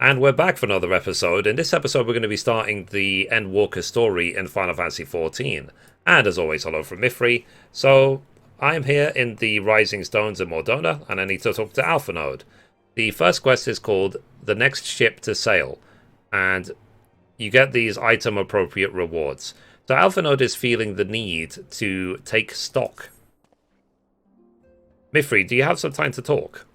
And we're back for another episode. In this episode, we're going to be starting the Endwalker story in Final Fantasy XIV. And as always, hello from Mithrie. So, I'm here in the Rising Stones in Mordona, and I need to talk to Alpha Node. The first quest is called The Next Ship to Sail, and you get these item-appropriate rewards. So Alpha Node is feeling the need to take stock. Mithrie, do you have some time to talk?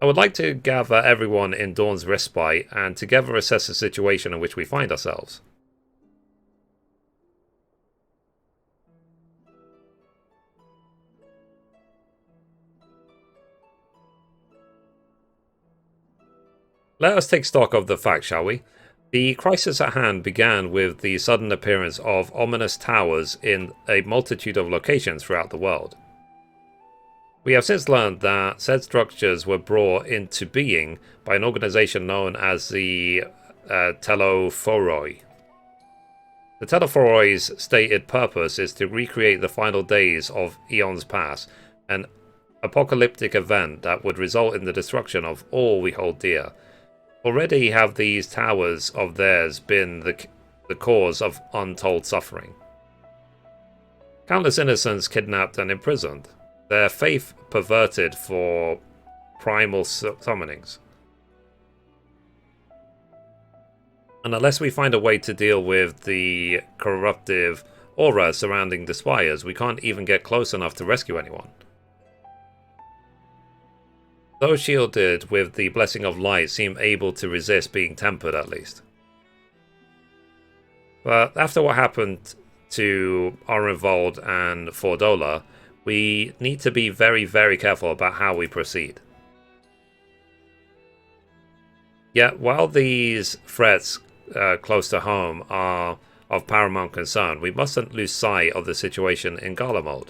I would like to gather everyone in Dawn's Respite and together assess the situation in which we find ourselves. Let us take stock of the facts, shall we? The crisis at hand began with the sudden appearance of ominous towers in a multitude of locations throughout the world. We have since learned that said structures were brought into being by an organization known as the Telephoroi. The Telephoroi's stated purpose is to recreate the final days of Eons Past, an apocalyptic event that would result in the destruction of all we hold dear. Already have these towers of theirs been the cause of untold suffering. Countless innocents kidnapped and imprisoned, their faith perverted for primal summonings. And unless we find a way to deal with the corruptive aura surrounding the spires, we can't even get close enough to rescue anyone. Those shielded with the blessing of light seem able to resist being tempered at least. But after what happened to Orenvold and Fordola, we need to be very, very careful about how we proceed. Yet, while these threats close to home are of paramount concern, we mustn't lose sight of the situation in Garlemald.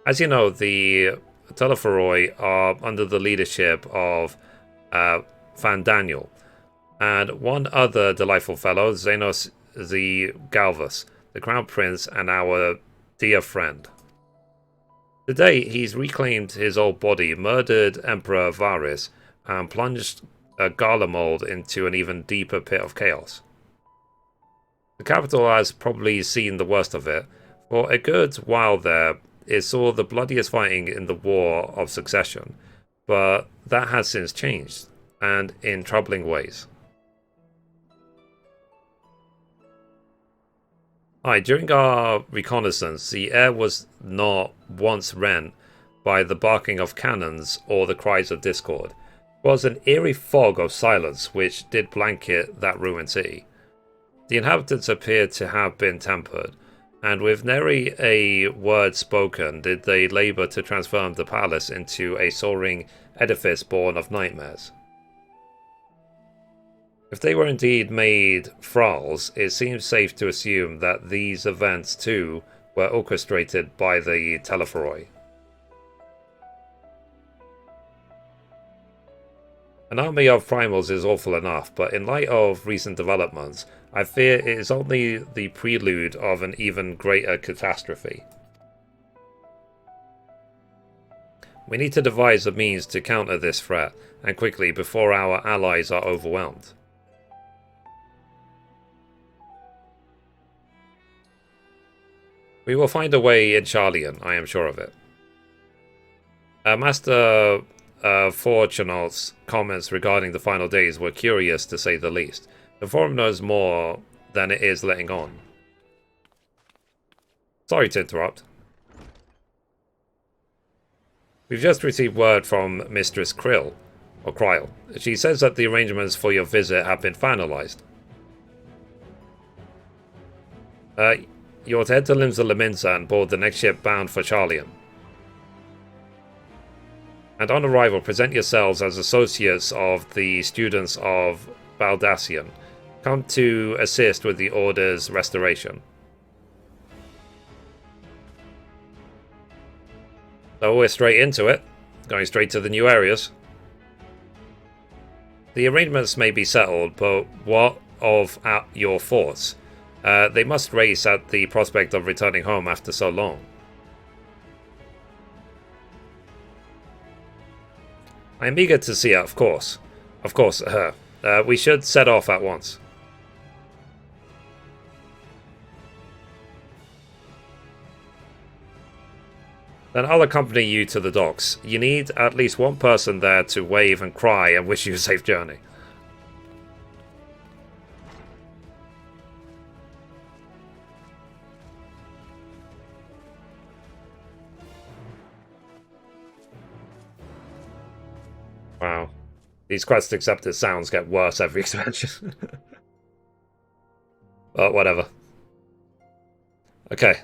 As you know, the Telephoroi are under the leadership of Van Daniel, and one other delightful fellow, Xenos the Galvus, the Crown Prince and our dear friend. Today, he's reclaimed his old body, murdered Emperor Varys, and plunged Garlemald into an even deeper pit of chaos. The capital has probably seen the worst of it. For a good while there, it saw the bloodiest fighting in the War of Succession, but that has since changed, and in troubling ways. During our reconnaissance, the air was not once rent by the barking of cannons or the cries of discord. It was an eerie fog of silence which did blanket that ruined city. The inhabitants appeared to have been tempered, and with nary a word spoken did they labour to transform the palace into a soaring edifice born of nightmares. If they were indeed made thralls, it seems safe to assume that these events too were orchestrated by the Telephoroi. An army of primals is awful enough, but in light of recent developments, I fear it is only the prelude of an even greater catastrophe. We need to devise a means to counter this threat, and quickly, before our allies are overwhelmed. We will find a way in Sharlayan, I am sure of it. Master Fortunault's comments regarding the final days were curious to say the least. The forum knows more than it is letting on. Sorry to interrupt. We've just received word from Mistress Kryll. She says that the arrangements for your visit have been finalized. You're to head to Limsa Laminsa and board the next ship bound for Sharlayan. And on arrival, present yourselves as associates of the students of Baldassian. Come to assist with the Order's restoration. So we're straight into it, going straight to the new areas. The arrangements may be settled, but what of your thoughts? They must race at the prospect of returning home after so long. I'm eager to see her, of course. Of course, her. We should set off at once. Then I'll accompany you to the docks. You need at least one person there to wave and cry and wish you a safe journey. Wow. These quest accepted sounds get worse every expansion. But whatever. Okay.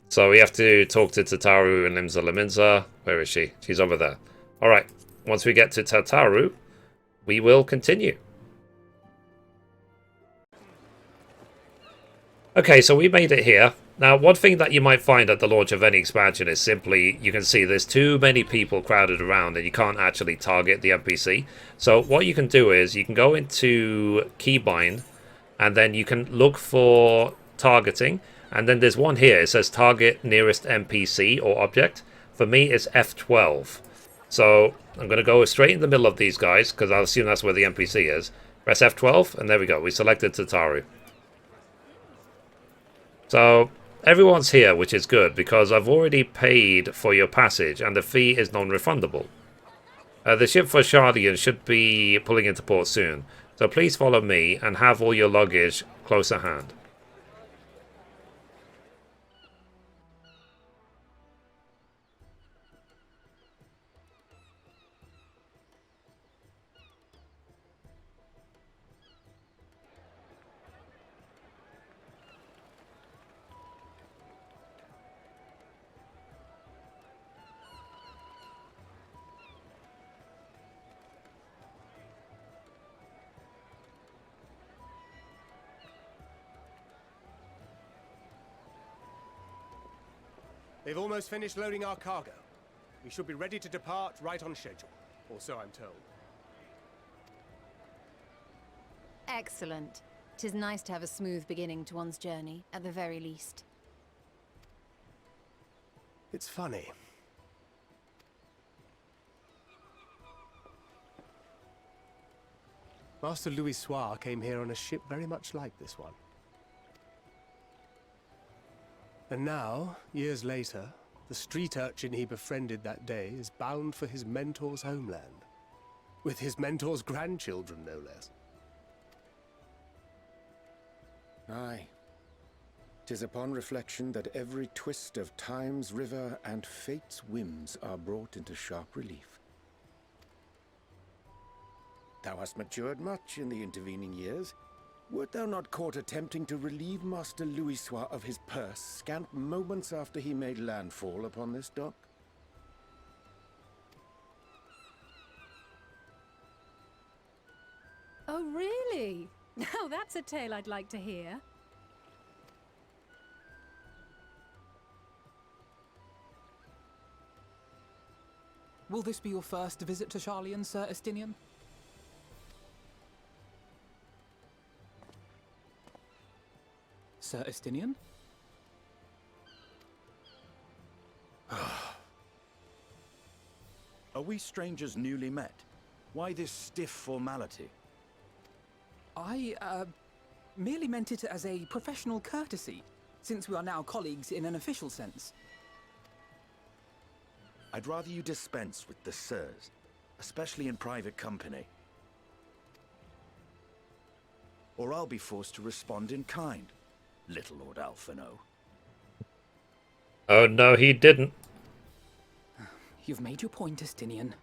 So we have to talk to Tataru and Limsa Laminsa. Where is she? She's over there. Alright. Once we get to Tataru, we will continue. Okay, so we made it here. Now, one thing that you might find at the launch of any expansion is simply, you can see there's too many people crowded around and you can't actually target the NPC. So what you can do is, you can go into Keybind, and then you can look for targeting, and then there's one here, it says target nearest NPC or object. For me, it's F12. So I'm going to go straight in the middle of these guys, because I'll assume that's where the NPC is. Press F12, and there we go, we selected Tataru. So everyone's here, which is good, because I've already paid for your passage, and the fee is non-refundable. The ship for Sharlayan should be pulling into port soon, so please follow me and have all your luggage close at hand. They've almost finished loading our cargo. We should be ready to depart right on schedule, or so I'm told. Excellent. 'Tis nice to have a smooth beginning to one's journey, at the very least. It's funny. Master Louis Soir came here on a ship very much like this one. And now, years later, the street urchin he befriended that day is bound for his mentor's homeland. With his mentor's grandchildren, no less. Aye. 'Tis upon reflection that every twist of time's river and fate's whims are brought into sharp relief. Thou hast matured much in the intervening years. Wert thou not caught attempting to relieve Master Louis Soir of his purse scant moments after he made landfall upon this dock? Oh, really? Now that's a tale I'd like to hear. Will this be your first visit to Sharlayan, Sir Estinian? Sir Estinian? Are we strangers newly met? Why this stiff formality? I, merely meant it as a professional courtesy, since we are now colleagues in an official sense. I'd rather you dispense with the sirs, especially in private company. Or I'll be forced to respond in kind, little Lord Alphino. Oh no, he didn't. You've made your point, Estinian.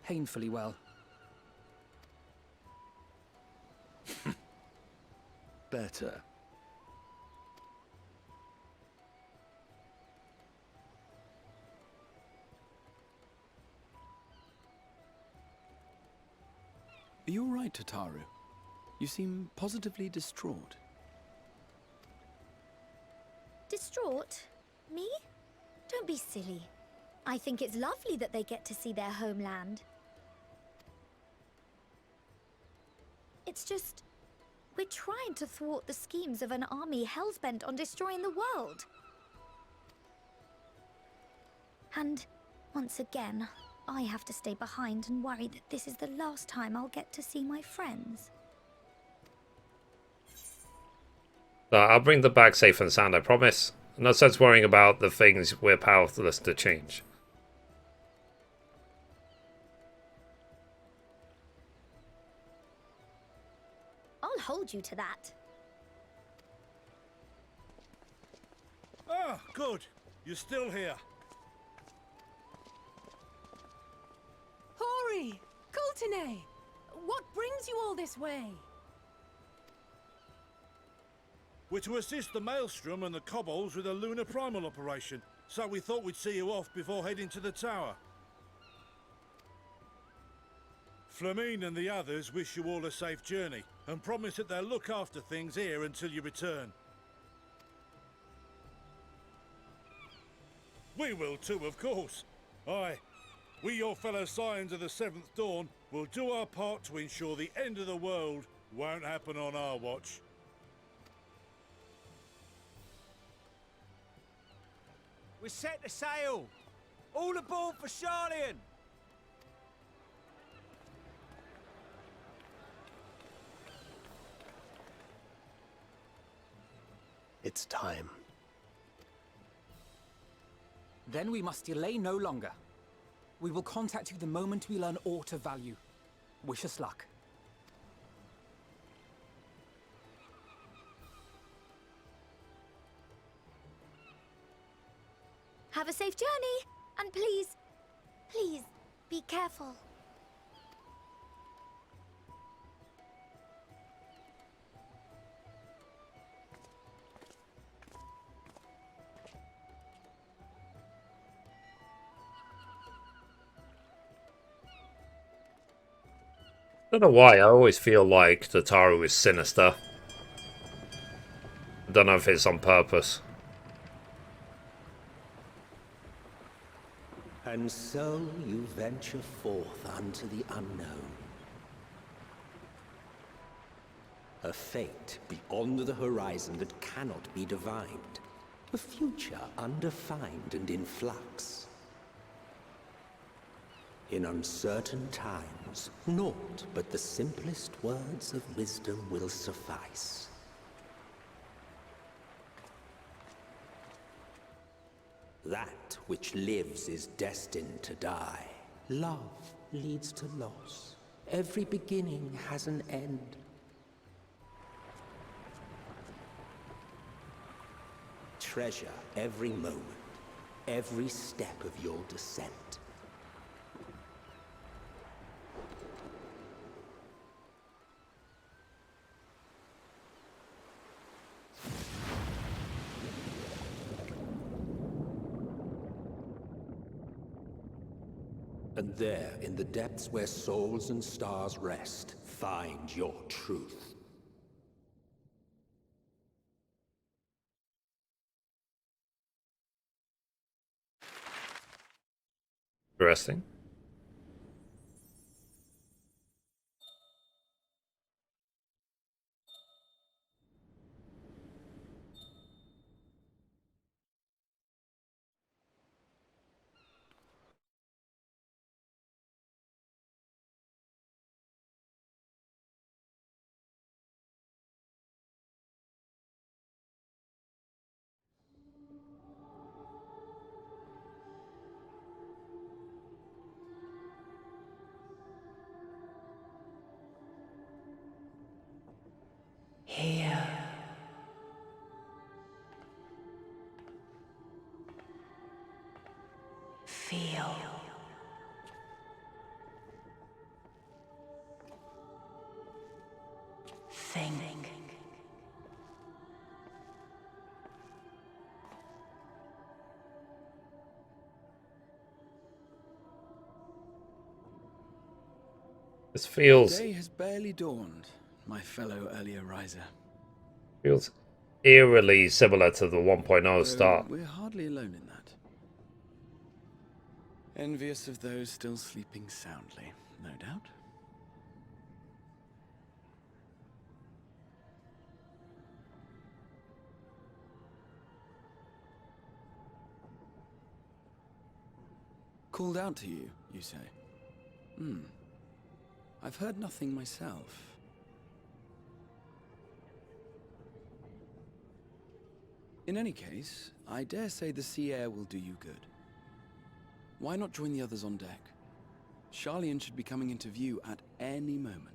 Painfully well. Better. Are you all right, Tataru? You seem positively distraught. Distraught? Me? Don't be silly. I think it's lovely that they get to see their homeland. It's just, we're trying to thwart the schemes of an army hellbent on destroying the world. And, once again, I have to stay behind and worry that this is the last time I'll get to see my friends. So I'll bring them back safe and sound, I promise. No sense worrying about the things we're powerless to change. I'll hold you to that. Ah, good. You're still here. Hori! Kultine! What brings you all this way? We're to assist the Maelstrom and the Kobolds with a lunar primal operation, so we thought we'd see you off before heading to the tower. Flamine and the others wish you all a safe journey, and promise that they'll look after things here until you return. We will too, of course. Aye, we your fellow Scions of the Seventh Dawn will do our part to ensure the end of the world won't happen on our watch. We're set to sail! All aboard for Sharlayan! It's time. Then we must delay no longer. We will contact you the moment we learn aught of value. Wish us luck. Have a safe journey, and please, be careful. I don't know why, I always feel like Tataru is sinister. I don't know if it's on purpose. And so you venture forth unto the unknown. A fate beyond the horizon that cannot be divined. A future undefined and in flux. In uncertain times, naught but the simplest words of wisdom will suffice. That which lives is destined to die. Love leads to loss. Every beginning has an end. Treasure every moment, every step of your descent. And there, in the depths where souls and stars rest, find your truth. Interesting. Here. Feel. Think. This feels... The day has barely dawned, my fellow earlier riser. Feels eerily similar to the 1.0 start. We're hardly alone in that. Envious of those still sleeping soundly, no doubt. Called out to you, you say? I've heard nothing myself. In any case, I dare say the sea air will do you good. Why not join the others on deck? Sharlayan should be coming into view at any moment.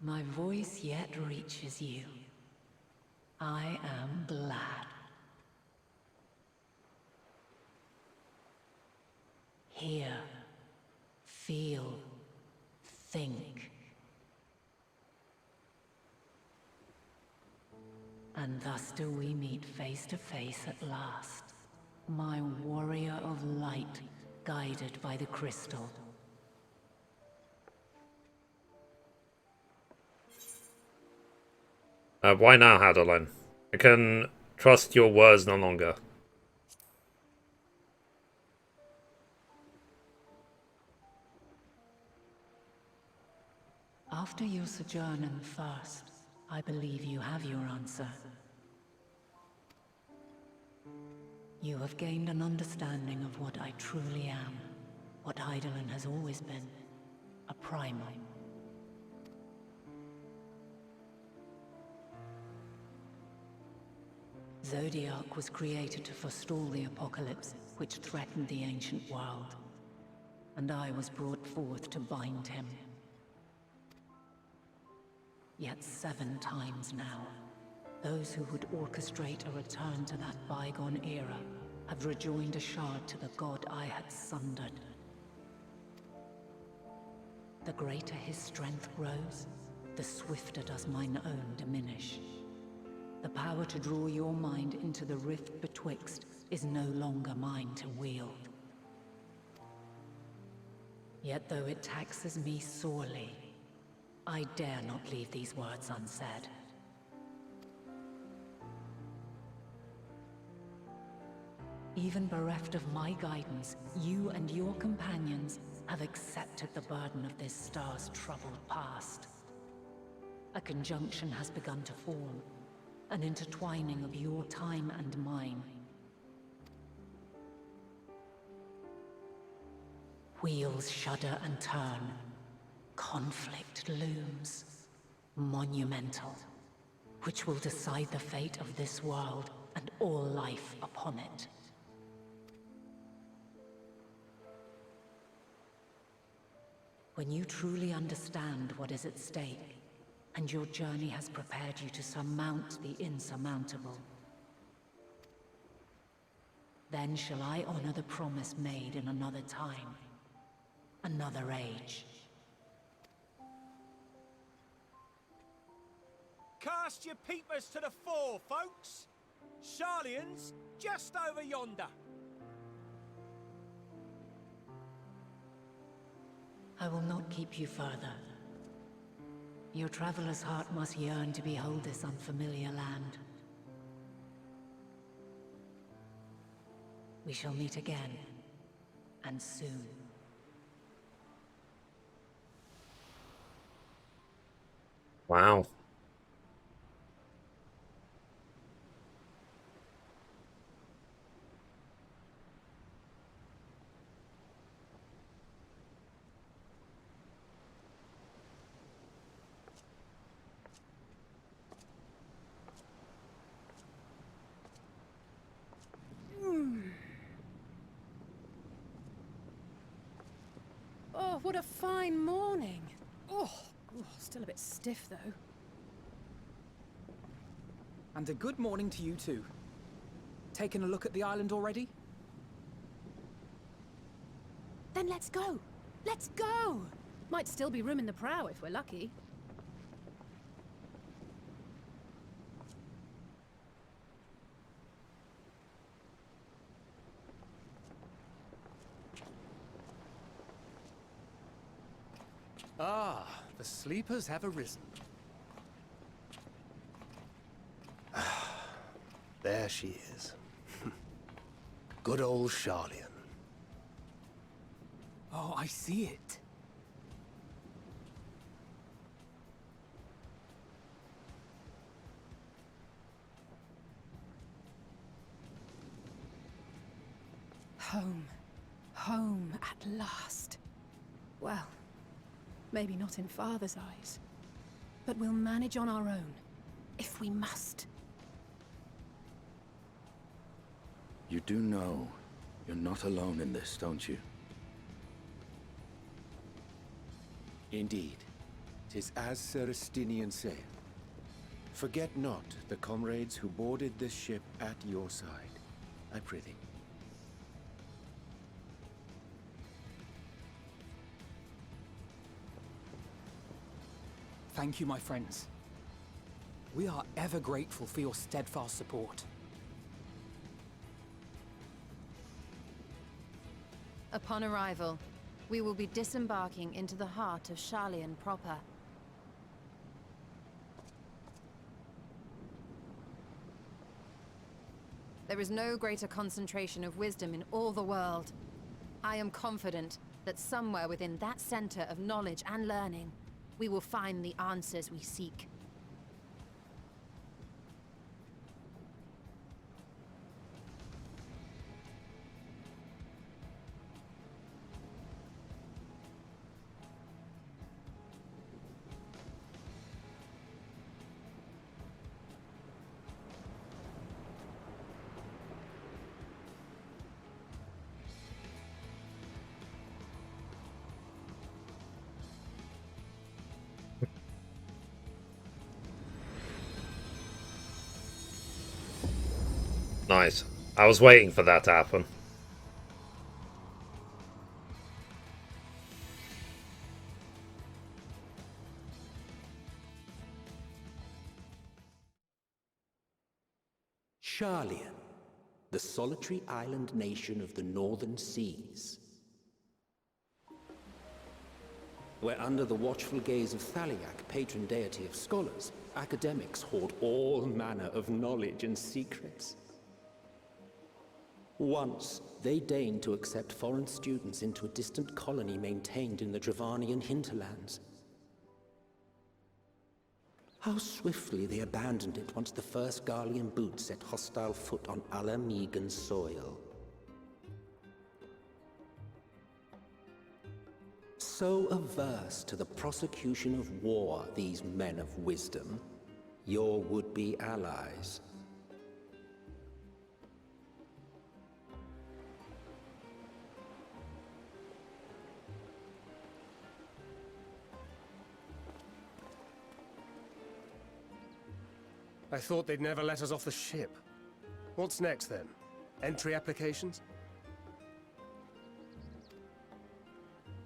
My voice yet reaches you. I am glad. Hear, feel, think. And thus do we meet face to face at last. My warrior of light, guided by the crystal. Why now, Hadolin? I can trust your words no longer. After your sojourn in the First, I believe you have your answer. You have gained an understanding of what I truly am, what Hydaelyn has always been, a primal. Zodiac was created to forestall the apocalypse which threatened the ancient world, and I was brought forth to bind him. Yet 7 times now, those who would orchestrate a return to that bygone era have rejoined a shard to the god I had sundered. The greater his strength grows, the swifter does mine own diminish. The power to draw your mind into the rift betwixt is no longer mine to wield. Yet though it taxes me sorely, I dare not leave these words unsaid. Even bereft of my guidance, you and your companions have accepted the burden of this star's troubled past. A conjunction has begun to form, an intertwining of your time and mine. Wheels shudder and turn. Conflict looms. Monumental. Which will decide the fate of this world and all life upon it. When you truly understand what is at stake, and your journey has prepared you to surmount the insurmountable, then shall I honor the promise made in another time, another age. Cast your peepers to the fore, folks! Sharlayan's just over yonder. I will not keep you further. Your traveler's heart must yearn to behold this unfamiliar land. We shall meet again, and soon. Wow. Oh, what a fine morning. Oh, still a bit stiff though. And a good morning to you too. Taken a look at the island already? Then let's go. Let's go! Might still be room in the prow if we're lucky. Ah, the sleepers have arisen. There she is. Good old Sharlayan. Oh, I see it. Home. Home at last. Well, maybe not in Father's eyes. But we'll manage on our own, if we must. You do know you're not alone in this, don't you? Indeed. 'Tis as Sir Estinian saith. Forget not the comrades who boarded this ship at your side, I prithee. Thank you, my friends. We are ever grateful for your steadfast support. Upon arrival, we will be disembarking into the heart of Sharlayan proper. There is no greater concentration of wisdom in all the world. I am confident that somewhere within that center of knowledge and learning, we will find the answers we seek. Nice. I was waiting for that to happen. Sharlayan, the solitary island nation of the northern seas. Where under the watchful gaze of Thaliak, patron deity of scholars, academics hoard all manner of knowledge and secrets. Once, they deigned to accept foreign students into a distant colony maintained in the Dravanian hinterlands. How swiftly they abandoned it once the first Garlean boot set hostile foot on Ala Megan soil. So averse to the prosecution of war, these men of wisdom, your would-be allies. I thought they'd never let us off the ship. What's next then? Entry applications?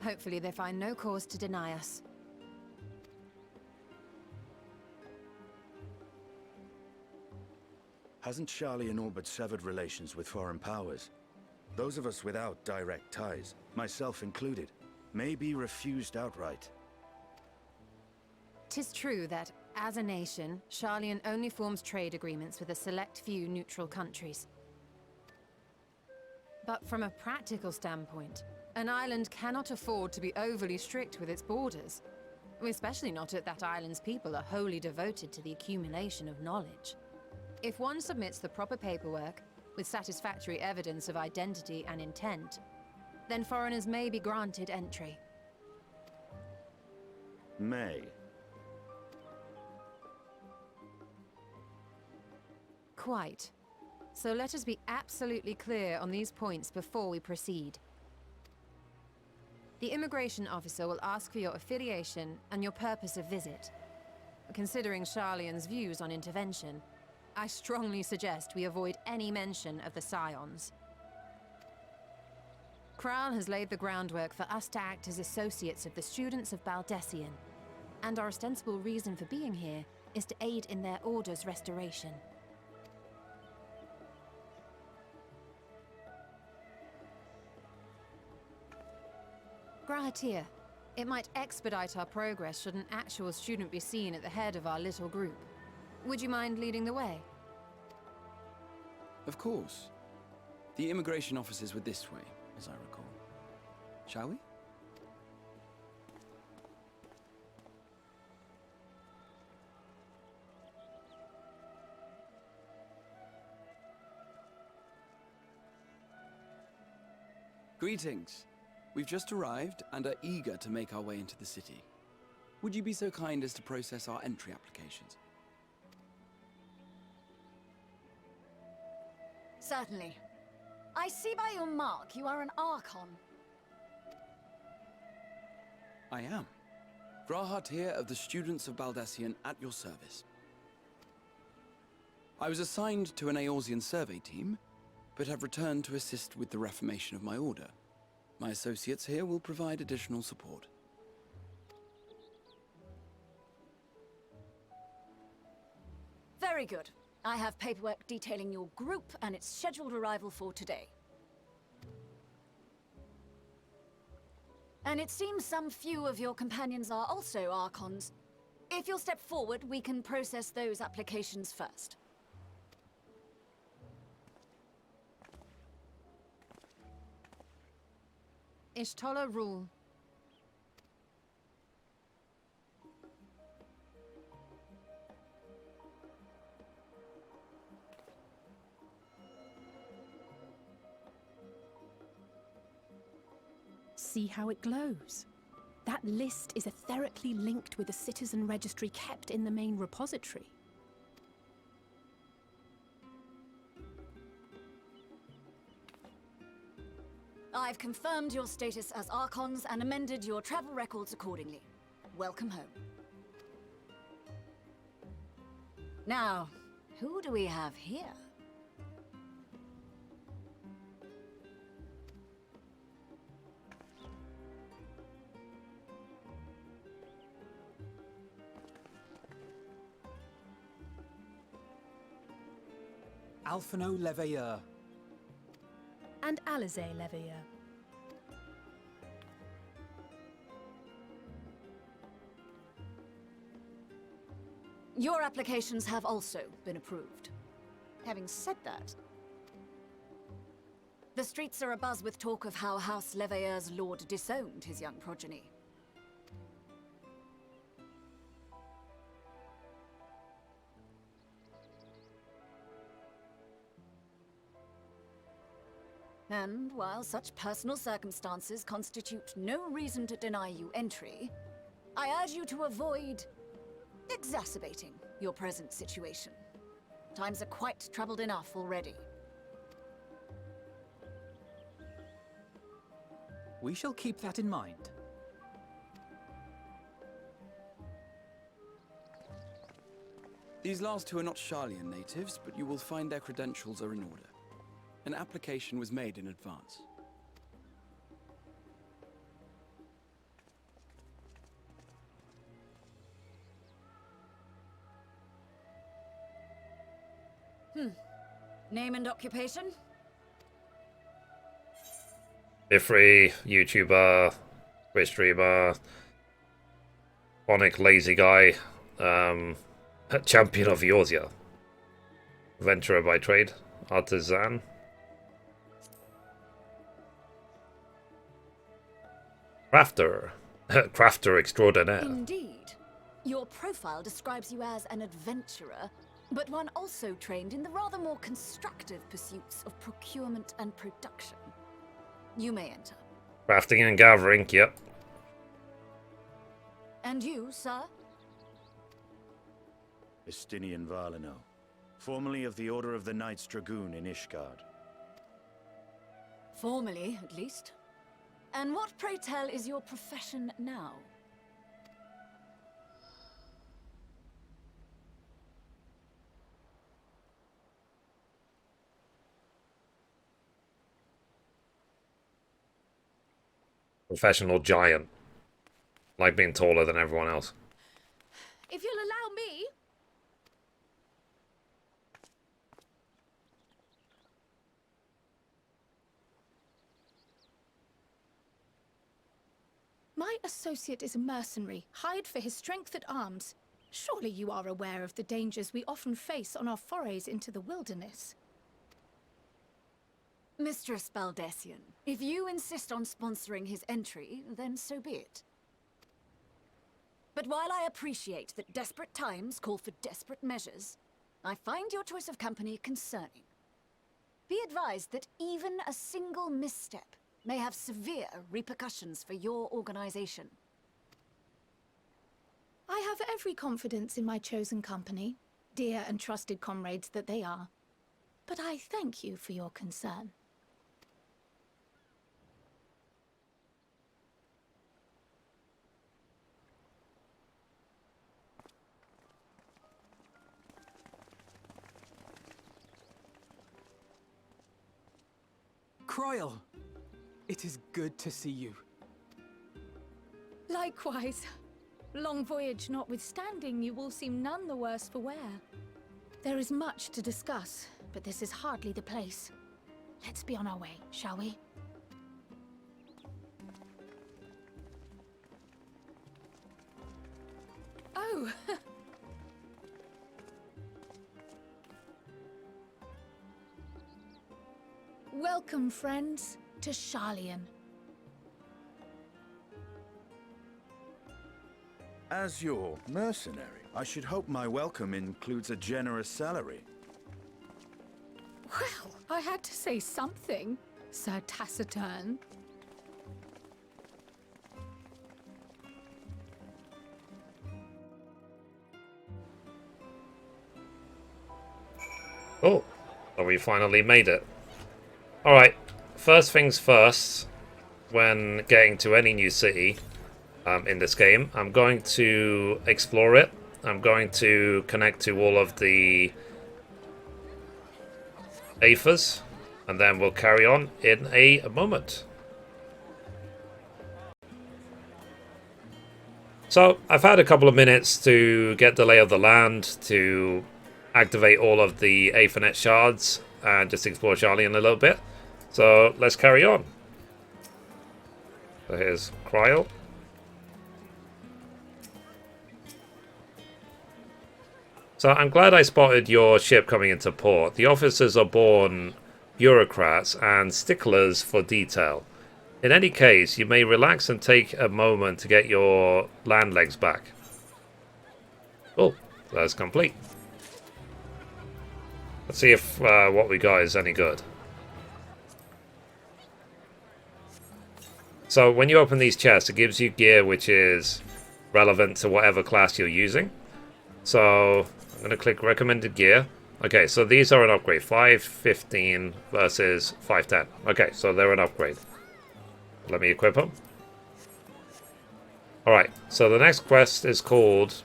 Hopefully they find no cause to deny us. Hasn't Sharlayan all but severed relations with foreign powers? Those of us without direct ties, myself included, may be refused outright. 'Tis true that, as a nation, Sharlayan only forms trade agreements with a select few neutral countries. But from a practical standpoint, an island cannot afford to be overly strict with its borders, especially not if that island's people are wholly devoted to the accumulation of knowledge. If one submits the proper paperwork, with satisfactory evidence of identity and intent, then foreigners may be granted entry. May. Quite. So let us be absolutely clear on these points before we proceed. The immigration officer will ask for your affiliation and your purpose of visit. Considering Sharlayan's views on intervention, I strongly suggest we avoid any mention of the Scions. Kral has laid the groundwork for us to act as associates of the students of Baldessian, and our ostensible reason for being here is to aid in their order's restoration. Grahatir, it might expedite our progress should an actual student be seen at the head of our little group. Would you mind leading the way? Of course. The immigration officers were this way, as I recall. Shall we? Greetings. We've just arrived and are eager to make our way into the city. Would you be so kind as to process our entry applications? Certainly. I see by your mark you are an Archon. I am. Grahatir of the Students of Baldessian at your service. I was assigned to an Eorzean survey team, but have returned to assist with the reformation of my order. My associates here will provide additional support. Very good. I have paperwork detailing your group and its scheduled arrival for today. And it seems some few of your companions are also Archons. If you'll step forward, we can process those applications first. Ishtola rule. See how it glows? That list is etherically linked with the citizen registry kept in the main repository. I've confirmed your status as Archons and amended your travel records accordingly. Welcome home. Now, who do we have here? Alphino Leveilleur. And Alize Leveilleur. Your applications have also been approved. Having said that, the streets are abuzz with talk of how House Leveilleur's lord disowned his young progeny. And while such personal circumstances constitute no reason to deny you entry, I urge you to avoid exacerbating your present situation. Times are quite troubled enough already. We shall keep that in mind. These last two are not Sharlayan natives, but you will find their credentials are in order. An application was made in advance. Name and occupation? Mithrie, YouTuber, Twitch streamer, Phonic lazy guy, champion of Eorzea, venturer by trade, artisan. Crafter. Crafter extraordinaire. Indeed. Your profile describes you as an adventurer, but one also trained in the rather more constructive pursuits of procurement and production. You may enter. Crafting and gathering, yep. And you, sir? Estinian Valino, formerly of the Order of the Knights Dragoon in Ishgard. Formally, at least. And what, pray tell, is your profession now? Professional giant. Like being taller than everyone else. If you'll allow me... My associate is a mercenary, hired for his strength at arms. Surely you are aware of the dangers we often face on our forays into the wilderness. Mistress Baldessian, if you insist on sponsoring his entry, then so be it. But while I appreciate that desperate times call for desperate measures, I find your choice of company concerning. Be advised that even a single misstep may have severe repercussions for your organization. I have every confidence in my chosen company, dear and trusted comrades that they are. But I thank you for your concern. Croyle, it is good to see you. Likewise. Long voyage notwithstanding, you will seem none the worse for wear. There is much to discuss, but this is hardly the place. Let's be on our way, shall we? Oh! Welcome, friends, to Sharlayan. As your mercenary, I should hope my welcome includes a generous salary. Well, I had to say something, Sir Taciturn. Oh, so we finally made it. Alright, first things first, when getting to any new city in this game, I'm going to explore it. I'm going to connect to all of the AFAs, and then we'll carry on in a moment. So, I've had a couple of minutes to get the lay of the land, to activate all of the AFANET shards, and just explore Sharlayan a little bit. So, let's carry on. So here's Croyle. So I'm glad I spotted your ship coming into port. The officers are born bureaucrats and sticklers for detail. In any case, you may relax and take a moment to get your land legs back. Oh, that's complete. Let's see if what we got is any good. So when you open these chests, it gives you gear which is relevant to whatever class you're using. So I'm going to click recommended gear. Okay, so these are an upgrade. 515 versus 510. Okay, so they're an upgrade. Let me equip them. Alright, so the next quest is called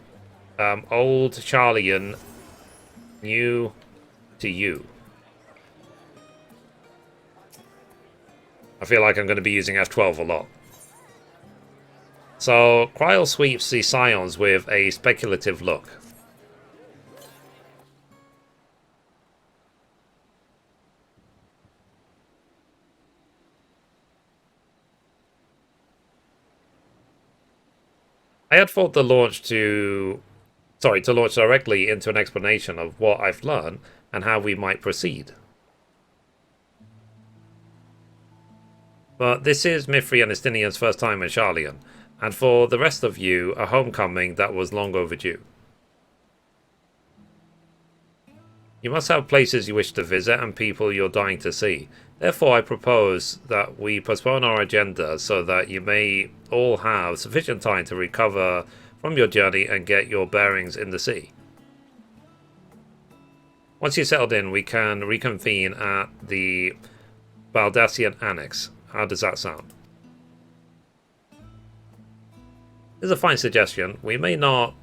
Old Sharlayan, New to You. I feel like I'm going to be using F12 a lot. So, Croyle sweeps the Scions with a speculative look. I had thought to launch directly into an explanation of what I've learned and how we might proceed. But this is Mithrie and Estinian's first time in Sharlayan, and for the rest of you, a homecoming that was long overdue. You must have places you wish to visit and people you're dying to see. Therefore, I propose that we postpone our agenda so that you may all have sufficient time to recover from your journey and get your bearings in the sea. Once you're settled in, we can reconvene at the Baldessian Annex. How does that sound? This is a fine suggestion. We may not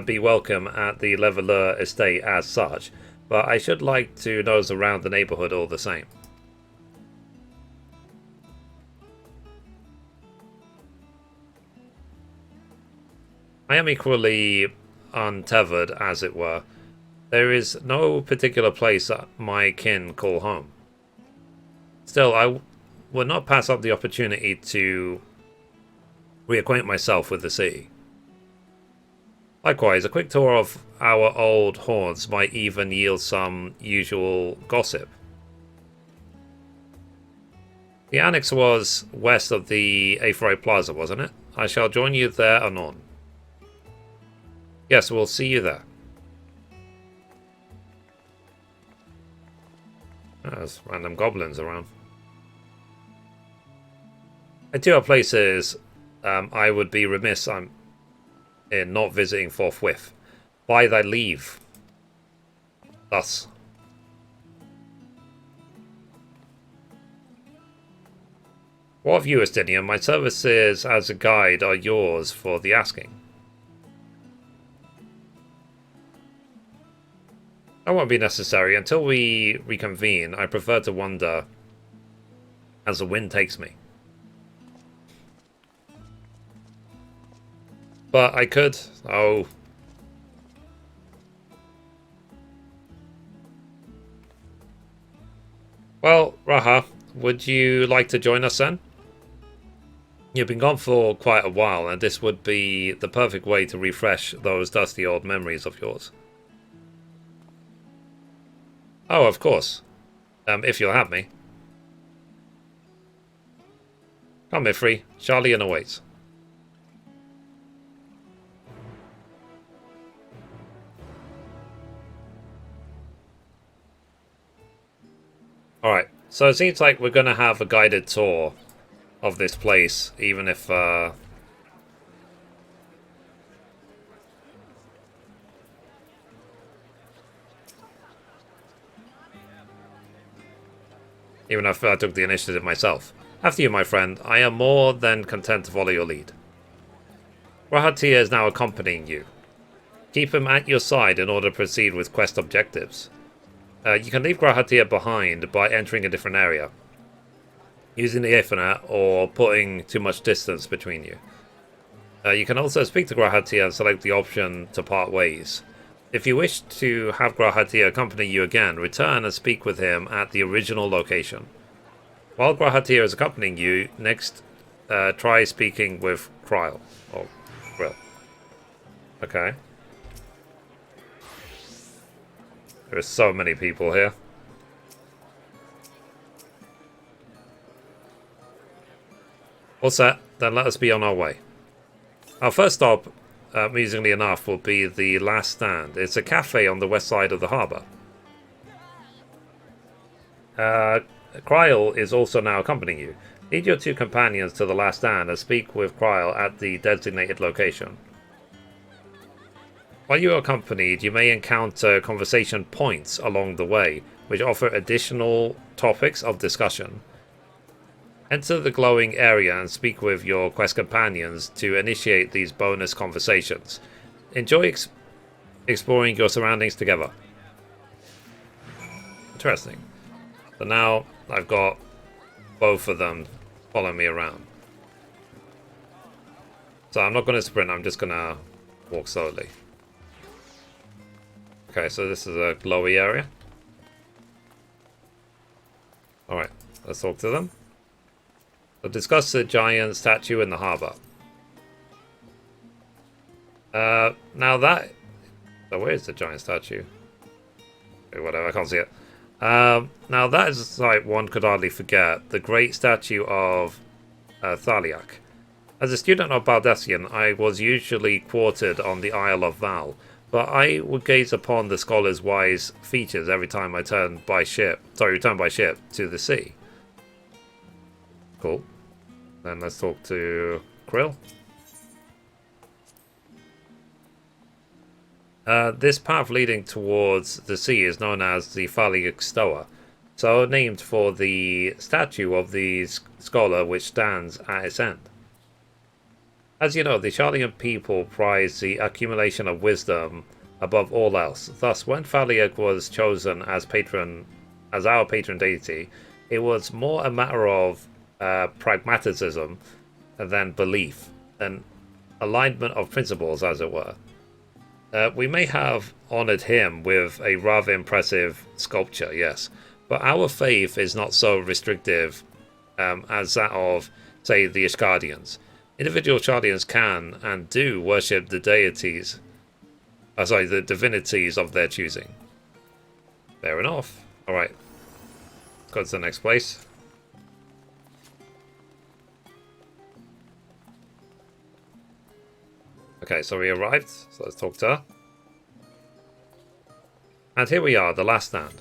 be welcome at the Leveler estate as such, but I should like to nose around the neighborhood all the same. I am equally untethered, as it were. There is no particular place that my kin call home. Still, I would not pass up the opportunity to reacquaint myself with the city. Likewise, a quick tour of our old haunts might even yield some usual gossip. The annex was west of the Aetheryte Plaza, wasn't it? I shall join you there anon. Yes, we'll see you there. There's random goblins around. I do have places I would be remiss in not visiting forthwith. By thy leave. Thus. What of you, Estinian? My services as a guide are yours for the asking. That won't be necessary. Until we reconvene, I prefer to wander as the wind takes me. But I could... Oh. Well, Raha, would you like to join us then? You've been gone for quite a while, and this would be the perfect way to refresh those dusty old memories of yours. Oh, of course. If you'll have me. Come, Mithrie. Sharlayan awaits. Alright, so it seems like we're going to have a guided tour of this place, even if... even if I took the initiative myself. After you, my friend. I am more than content to follow your lead. G'rahatia is now accompanying you. Keep him at your side in order to proceed with quest objectives. You can leave G'rahatia behind by entering a different area, using the Ethernet, or putting too much distance between you. You can also speak to G'rahatia and select the option to part ways. If you wish to have G'rahatia accompany you again, return and speak with him at the original location. While G'rahatia is accompanying you, next try speaking with Kryl. Or Kryl. Okay. There are so many people here. All set, then let us be on our way. Our first stop, amusingly enough, will be the Last Stand. It's a cafe on the west side of the harbour. Kryl is also now accompanying you. Lead your two companions to the Last Stand and speak with Kryl at the designated location. While you are accompanied, you may encounter conversation points along the way, which offer additional topics of discussion. Enter the glowing area and speak with your quest companions to initiate these bonus conversations. Enjoy exploring your surroundings together. Interesting. So now I've got both of them following me around. So I'm not going to sprint, I'm just going to walk slowly. Okay, so this is a glowy area. Alright, let's talk to them. So discuss the giant statue in the harbour. Now that... So where is the giant statue? Okay, whatever, I can't see it. Now that is a sight one could hardly forget. The great statue of Thaliak. As a student of Baldessian, I was usually quartered on the Isle of Val, but I would gaze upon the scholar's wise features every time I returned by ship to the sea. Cool. Then let's talk to Kryl. This path leading towards the sea is known as the Thaliak Stoa, so named for the statue of the scholar which stands at its end. As you know, the Sharlayan people prize the accumulation of wisdom above all else. Thus, when Thaliak was chosen as our patron deity, it was more a matter of pragmatism than belief, an alignment of principles, as it were. We may have honoured him with a rather impressive sculpture, yes, but our faith is not so restrictive as that of, say, the Ishgardians. Individual Sharlayans can and do worship the deities, the divinities of their choosing. Fair enough. Alright, let's go to the next place. Okay, so we arrived, so let's talk to her. And here we are, the last stand.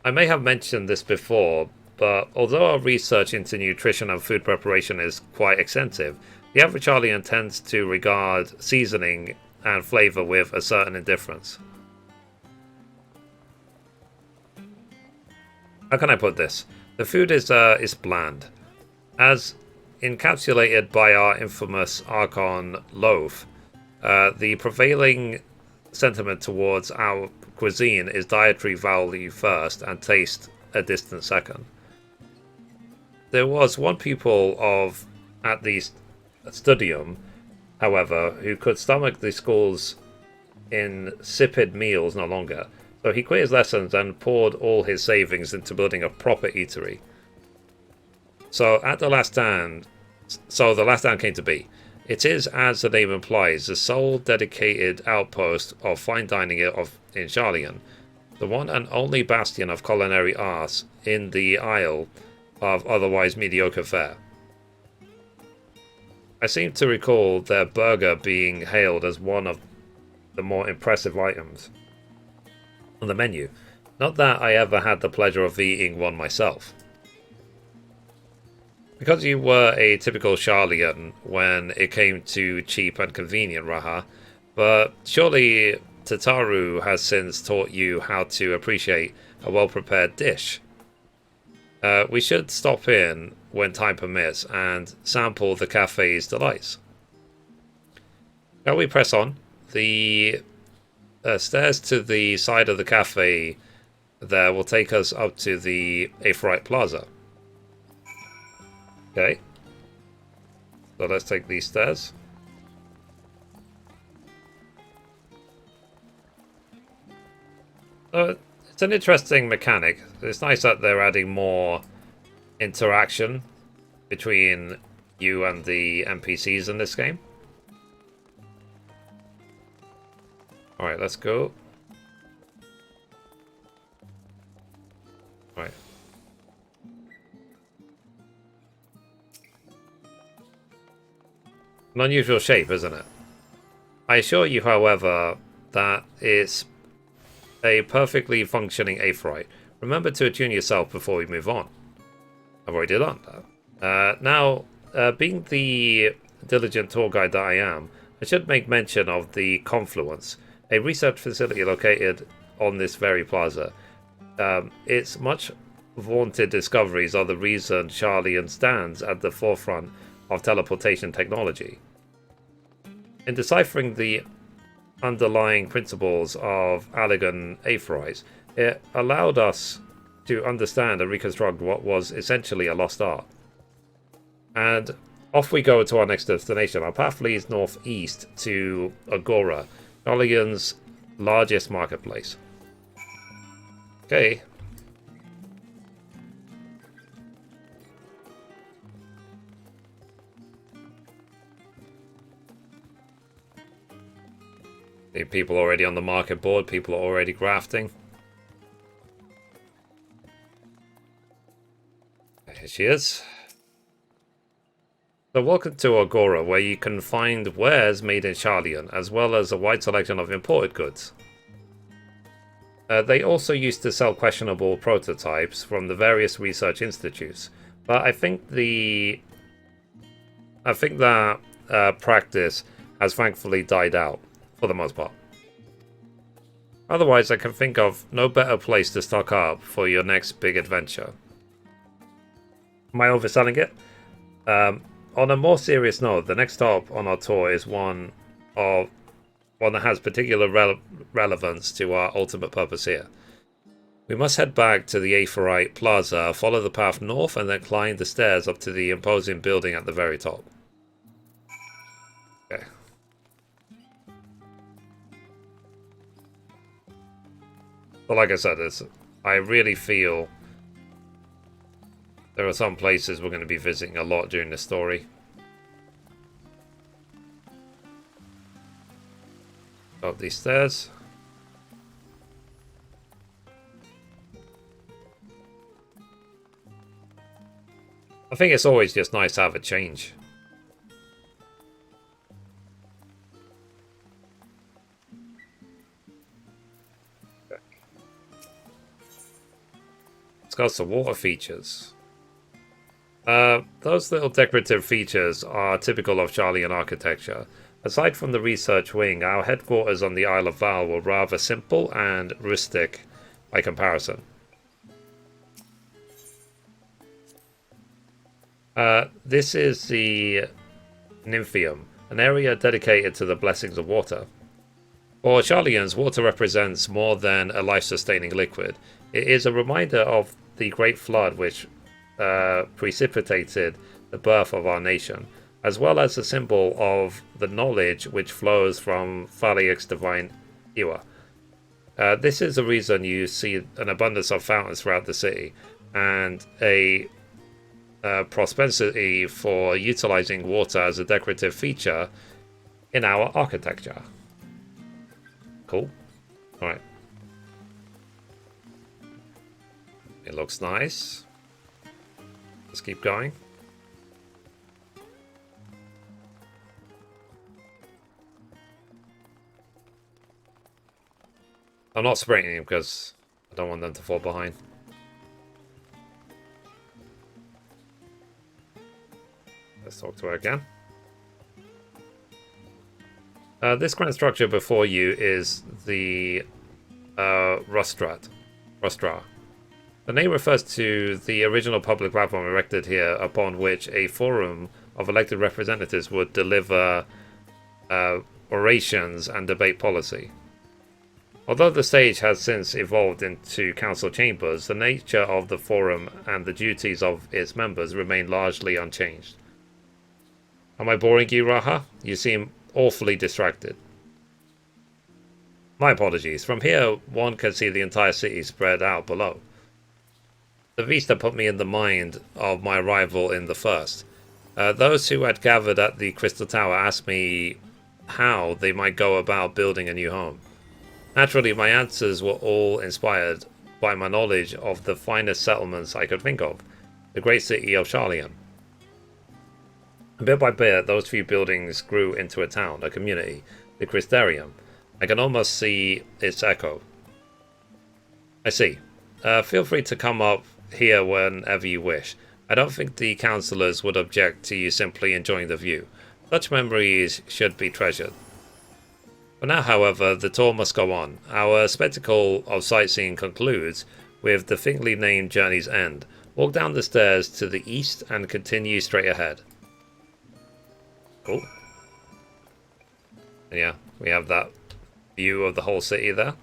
I may have mentioned this before, but although our research into nutrition and food preparation is quite extensive, the average Sharlayan tends to regard seasoning and flavour with a certain indifference. How can I put this? The food is bland. As encapsulated by our infamous Archon loaf, the prevailing sentiment towards our cuisine is dietary value first and taste a distant second. There was one pupil at the studium, however, who could stomach the school's insipid meals no longer, so he quit his lessons and poured all his savings into building a proper eatery. So the last stand came to be. It is, as the name implies, the sole dedicated outpost of fine dining in Sharlayan, the one and only bastion of culinary art in the Isle of otherwise mediocre fare. I seem to recall their burger being hailed as one of the more impressive items on the menu. Not that I ever had the pleasure of eating one myself. Because you were a typical Sharlayan when it came to cheap and convenient, Raha, but surely Tataru has since taught you how to appreciate a well-prepared dish. We should stop in when time permits and sample the cafe's delights. Shall we press on? The stairs to the side of the cafe there will take us up to the Aphrodite Plaza. Okay. So let's take these stairs. It's an interesting mechanic. It's nice that they're adding more interaction between you and the NPCs in this game. Alright, let's go. Alright. An unusual shape, isn't it? I assure you, however, that it's a perfectly functioning Aphrodite. Remember to attune yourself before we move on. I've already done that. Now, being the diligent tour guide that I am, I should make mention of the Confluence, a research facility located on this very plaza. Its much vaunted discoveries are the reason Sharlayan stands at the forefront of teleportation technology. In deciphering the underlying principles of Allegan Aphrodite, it allowed us to understand and reconstruct what was essentially a lost art. And off we go to our next destination. Our path leads northeast to Agora, Sharlayan's largest marketplace. Okay. People already on the market board, people are already grafting. Here she is. So welcome to Agora, where you can find wares made in Sharlayan, as well as a wide selection of imported goods. They also used to sell questionable prototypes from the various research institutes, but I think that practice has thankfully died out, for the most part. Otherwise, I can think of no better place to stock up for your next big adventure. Am I overselling it? on a more serious note, the next stop on our tour is one that has particular relevance to our ultimate purpose here. We must head back to the Aephorite Plaza, follow the path north, and then climb the stairs up to the imposing building at the very top. Okay. But like I said, I really feel there are some places we're going to be visiting a lot during this story. Up these stairs. I think it's always just nice to have a change. Okay. It's got some water features. Those little decorative features are typical of Sharlayan architecture. Aside from the research wing, our headquarters on the Isle of Val were rather simple and rustic by comparison. This is the Nymphium, an area dedicated to the blessings of water. For Sharlayans, water represents more than a life-sustaining liquid. It is a reminder of the Great Flood which precipitated the birth of our nation, as well as a symbol of the knowledge which flows from Thaliak's divine Ewa. This is the reason you see an abundance of fountains throughout the city, and a propensity for utilizing water as a decorative feature in our architecture. Cool. Alright. It looks nice. Let's keep going. I'm not sprinting him because I don't want them to fall behind. Let's talk to her again. This grand structure before you is the Rustra. The name refers to the original public platform erected here upon which a forum of elected representatives would deliver orations and debate policy. Although the stage has since evolved into council chambers, the nature of the forum and the duties of its members remain largely unchanged. Am I boring you, Raha? You seem awfully distracted. My apologies. From here, one can see the entire city spread out below. The vista put me in the mind of my arrival in the first. Those who had gathered at the Crystal Tower asked me how they might go about building a new home. Naturally, my answers were all inspired by my knowledge of the finest settlements I could think of, the great city of Sharlayan. Bit by bit, those few buildings grew into a town, a community, the Crystarium. I can almost see its echo. I see. Feel free to come up here whenever you wish. I don't think the councillors would object to you simply enjoying the view. Such memories should be treasured. For now, however, the tour must go on. Our spectacle of sightseeing concludes with the faintly named Journey's End. Walk down the stairs to the east and continue straight ahead. Cool. And yeah, we have that view of the whole city there.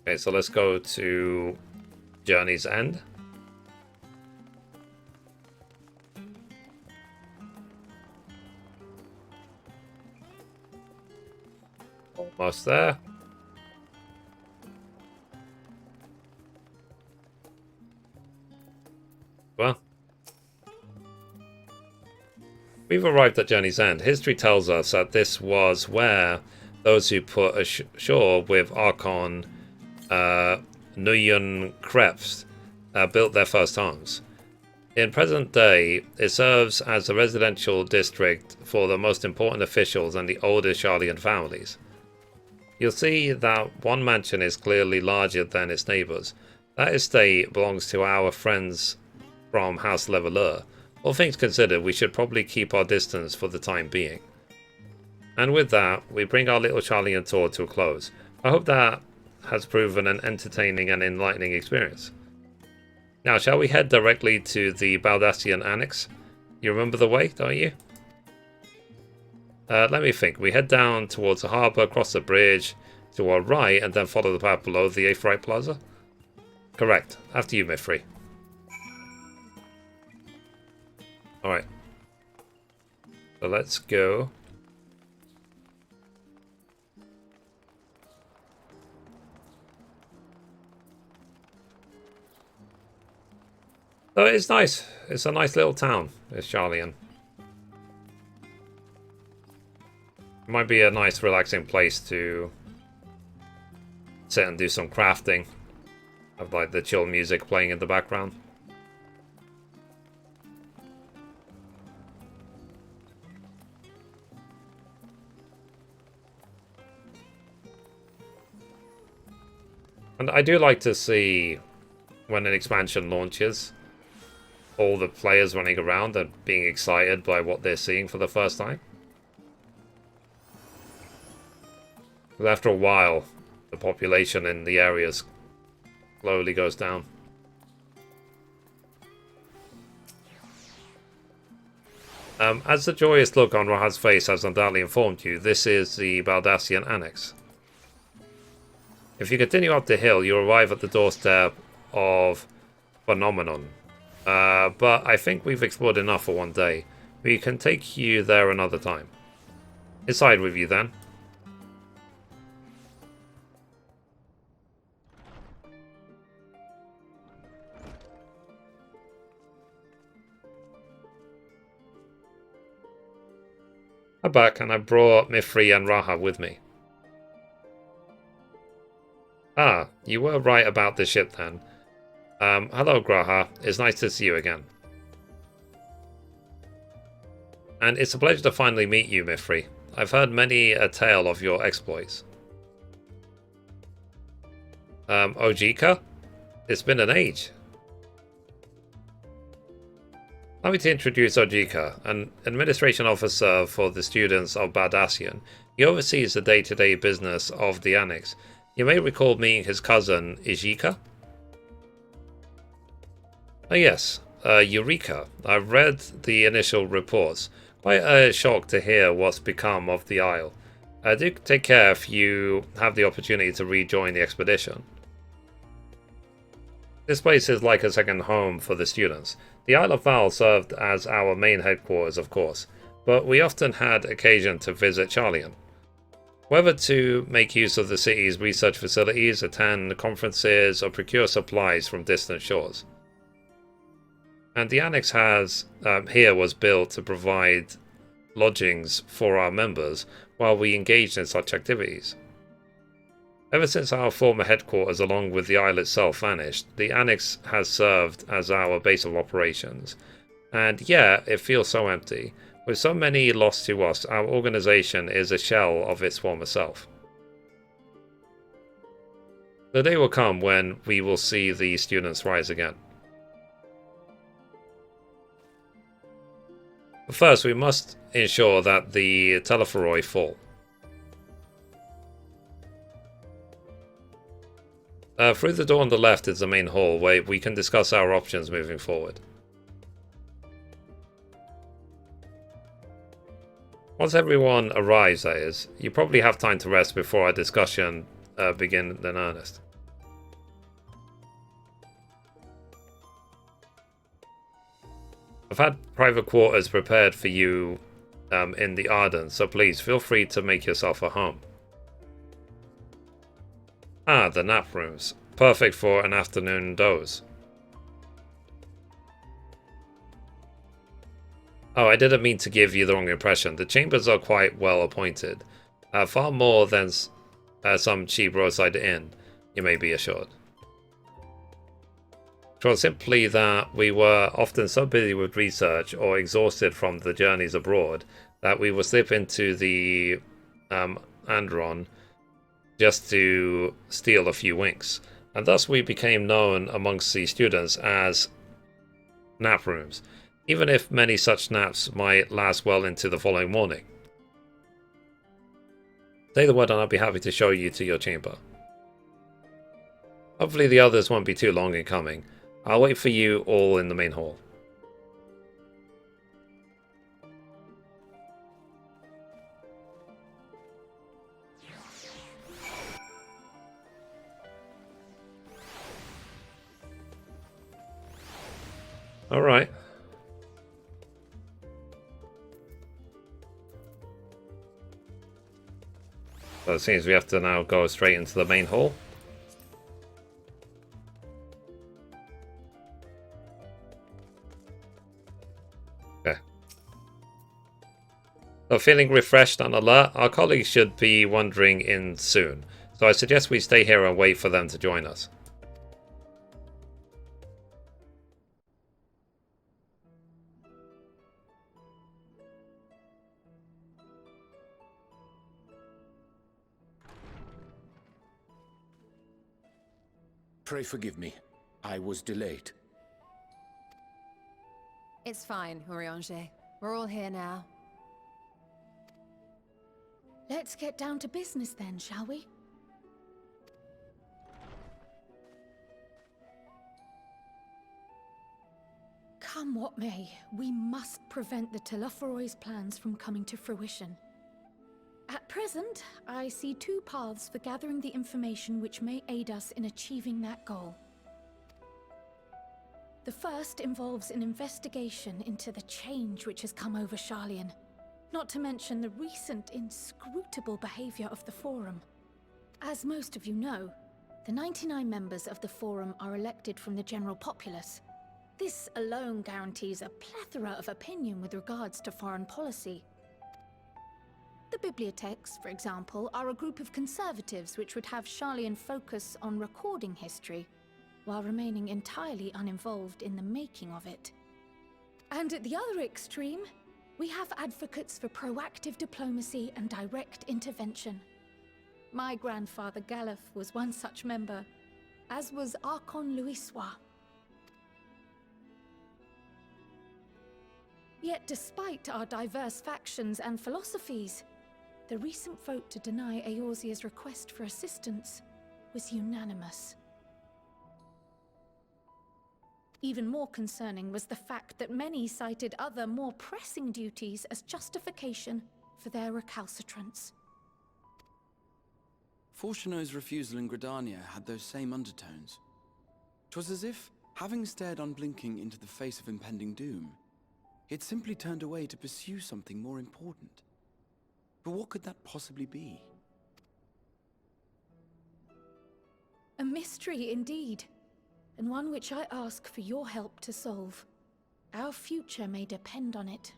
Okay, so let's go to Journey's End. Almost there. Well, we've arrived at Journey's End. History tells us that this was where those who put ashore with Archon Nguyen Krebs built their first homes. In present day, it serves as a residential district for the most important officials and the oldest Sharlayan families. You'll see that one mansion is clearly larger than its neighbours. That estate belongs to our friends from House Leveler. All things considered, we should probably keep our distance for the time being. And with that, we bring our little Sharlayan tour to a close. I hope that has proven an entertaining and enlightening experience. Now, shall we head directly to the Baldassian Annex? You remember the way, don't you? Let me think. We head down towards the harbour, cross the bridge to our right, and then follow the path below the Aetheryte Plaza? Correct. After you, Mithrie. Alright. So let's go. So it's nice. It's a nice little town, it's Sharlayan. It might be a nice relaxing place to sit and do some crafting. Have like the chill music playing in the background. And I do like to see when an expansion launches, all the players running around and being excited by what they're seeing for the first time. Because after a while, the population in the areas slowly goes down. As the joyous look on Raha's face has undoubtedly informed you, this is the Baldassian Annex. If you continue up the hill, you arrive at the doorstep of Phenomenon. But I think we've explored enough for one day. We can take you there another time. Inside with you then. I'm back, and I brought Mithrie and Raha with me. Ah, you were right about the ship then. Hello, Graha. It's nice to see you again. And it's a pleasure to finally meet you, Mithrie. I've heard many a tale of your exploits. Ojika? It's been an age. Allow me to introduce Ojika, an administration officer for the students of Baldassian. He oversees the day-to-day business of the Annex. You may recall meeting his cousin, Ijika? Oh yes, Eureka. I've read the initial reports. Quite a shock to hear what's become of the Isle. Do take care if you have the opportunity to rejoin the expedition. This place is like a second home for the students. The Isle of Val served as our main headquarters, of course, but we often had occasion to visit Sharlayan. Whether to make use of the city's research facilities, attend conferences, or procure supplies from distant shores. And the Annex here was built to provide lodgings for our members while we engaged in such activities. Ever since our former headquarters along with the Isle itself vanished, the Annex has served as our base of operations. And yeah, it feels so empty. With so many lost to us, our organization is a shell of its former self. The day will come when we will see the students rise again. But first, we must ensure that the Telephoroi fall. Through the door on the left is the main hall, where we can discuss our options moving forward. Once everyone arrives, that is, you probably have time to rest before our discussion begins in earnest. I've had private quarters prepared for you in the Arden, so please feel free to make yourself at home. Ah, the nap rooms. Perfect for an afternoon doze. Oh, I didn't mean to give you the wrong impression. The chambers are quite well appointed. Far more than some cheap roadside inn, you may be assured. It was simply that we were often so busy with research or exhausted from the journeys abroad that we would slip into the Andron just to steal a few winks, and thus we became known amongst the students as nap rooms, even if many such naps might last well into the following morning. Say the word and I'll be happy to show you to your chamber. Hopefully the others won't be too long in coming. I'll wait for you all in the main hall. Alright. So it seems we have to now go straight into the main hall. Okay. So feeling refreshed and alert, our colleagues should be wandering in soon. So I suggest we stay here and wait for them to join us. Pray forgive me. I was delayed. It's fine, Urianger. We're all here now. Let's get down to business then, shall we? Come what may, we must prevent the Telophoroi's plans from coming to fruition. At present, I see two paths for gathering the information which may aid us in achieving that goal. The first involves an investigation into the change which has come over Sharlayan, not to mention the recent inscrutable behavior of the Forum. As most of you know, the 99 members of the Forum are elected from the general populace. This alone guarantees a plethora of opinion with regards to foreign policy. The bibliotheques, for example, are a group of conservatives which would have Sharlayan focus on recording history, while remaining entirely uninvolved in the making of it. And at the other extreme, we have advocates for proactive diplomacy and direct intervention. My grandfather Galef was one such member, as was Archon Louisois. Yet despite our diverse factions and philosophies, the recent vote to deny Eorzea's request for assistance was unanimous. Even more concerning was the fact that many cited other, more pressing duties as justification for their recalcitrance. Fortuno's refusal in Gridania had those same undertones. 'Twas as if, having stared unblinking into the face of impending doom, he had simply turned away to pursue something more important. But what could that possibly be? A mystery indeed, and one which I ask for your help to solve. Our future may depend on it.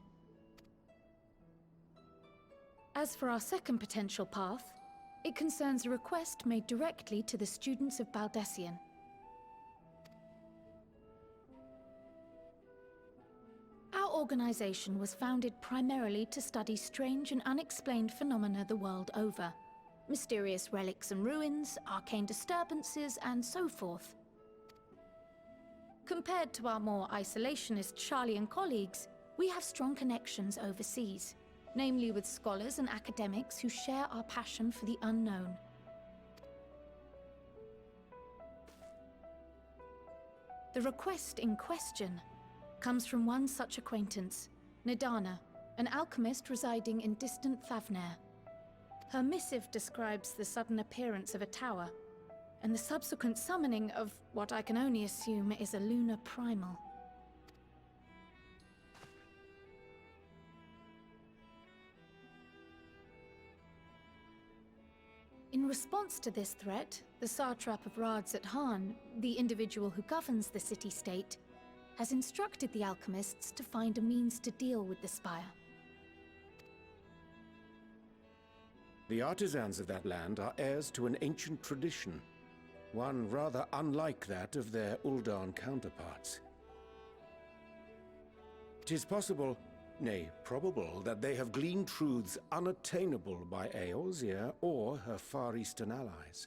As for our second potential path, it concerns a request made directly to the students of Baldessian. Our organization was founded primarily to study strange and unexplained phenomena the world over. Mysterious relics and ruins, arcane disturbances, and so forth. Compared to our more isolationist Sharlayan colleagues, we have strong connections overseas, namely with scholars and academics who share our passion for the unknown. The request in question comes from one such acquaintance, Nidana, an alchemist residing in distant Thavnair. Her missive describes the sudden appearance of a tower, and the subsequent summoning of what I can only assume is a lunar primal. In response to this threat, the Satrap of Radzat-Han, the individual who governs the city-state, has instructed the alchemists to find a means to deal with the spire. The artisans of that land are heirs to an ancient tradition, one rather unlike that of their Uldan counterparts. 'Tis possible, nay, probable, that they have gleaned truths unattainable by Eorzea or her Far Eastern allies.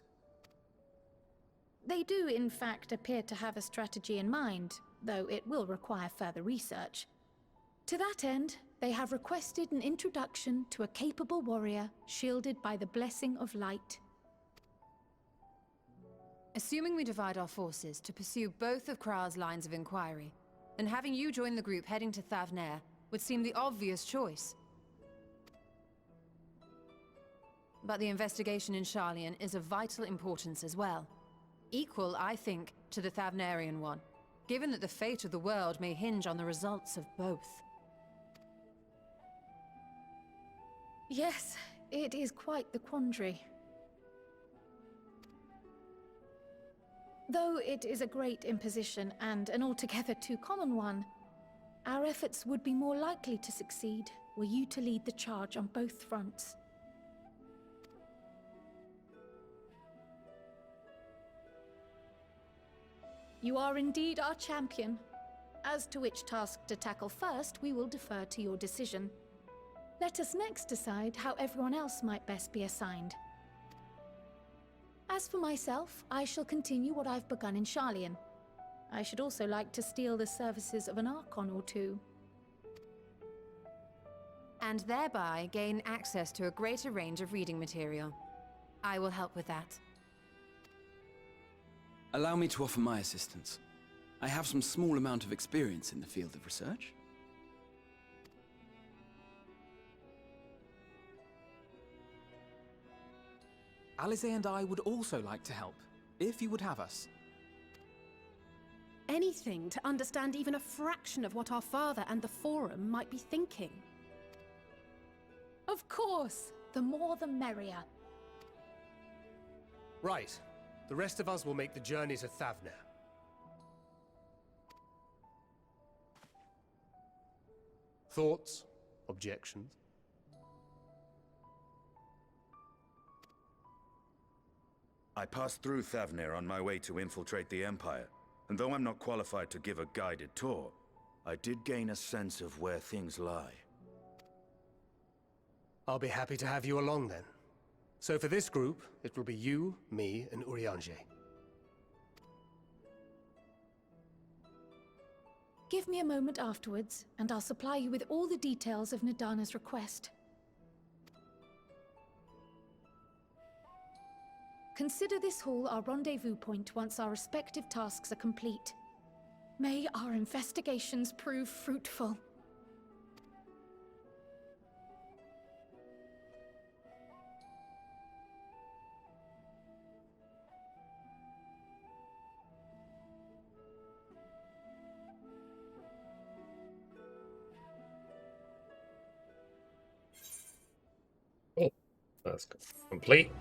They do, in fact, appear to have a strategy in mind, though it will require further research. To that end, they have requested an introduction to a capable warrior shielded by the blessing of light. Assuming we divide our forces to pursue both of Kral's lines of inquiry, then having you join the group heading to Thavnair would seem the obvious choice. But the investigation in Sharlayan is of vital importance as well. Equal, I think, to the Thavnarian one, given that the fate of the world may hinge on the results of both. Yes, it is quite the quandary. Though it is a great imposition and an altogether too common one, our efforts would be more likely to succeed were you to lead the charge on both fronts. You are indeed our champion. As to which task to tackle first, we will defer to your decision. Let us next decide how everyone else might best be assigned. As for myself, I shall continue what I've begun in Sharlayan. I should also like to steal the services of an Archon or two. And thereby gain access to a greater range of reading material. I will help with that. Allow me to offer my assistance. I have some small amount of experience in the field of research. Alize and I would also like to help, if you would have us. Anything to understand even a fraction of what our father and the Forum might be thinking. Of course, the more the merrier. Right. The rest of us will make the journey to Thavnair. Thoughts? Objections? I passed through Thavnair on my way to infiltrate the Empire, and though I'm not qualified to give a guided tour, I did gain a sense of where things lie. I'll be happy to have you along then. So for this group, it will be you, me, and Urianger. Give me a moment afterwards, and I'll supply you with all the details of Nadana's request. Consider this hall our rendezvous point once our respective tasks are complete. May our investigations prove fruitful. Oh, that's complete.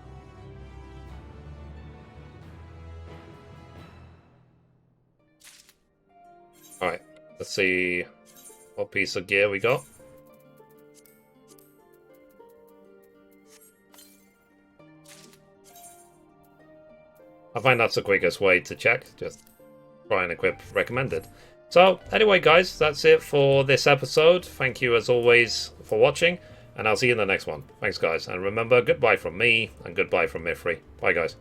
Alright, let's see what piece of gear we got. I find that's the quickest way to check, just try and equip recommended. So, anyway guys, that's it for this episode. Thank you as always for watching, and I'll see you in the next one. Thanks guys, and remember, goodbye from me, and goodbye from Mithrie. Bye guys.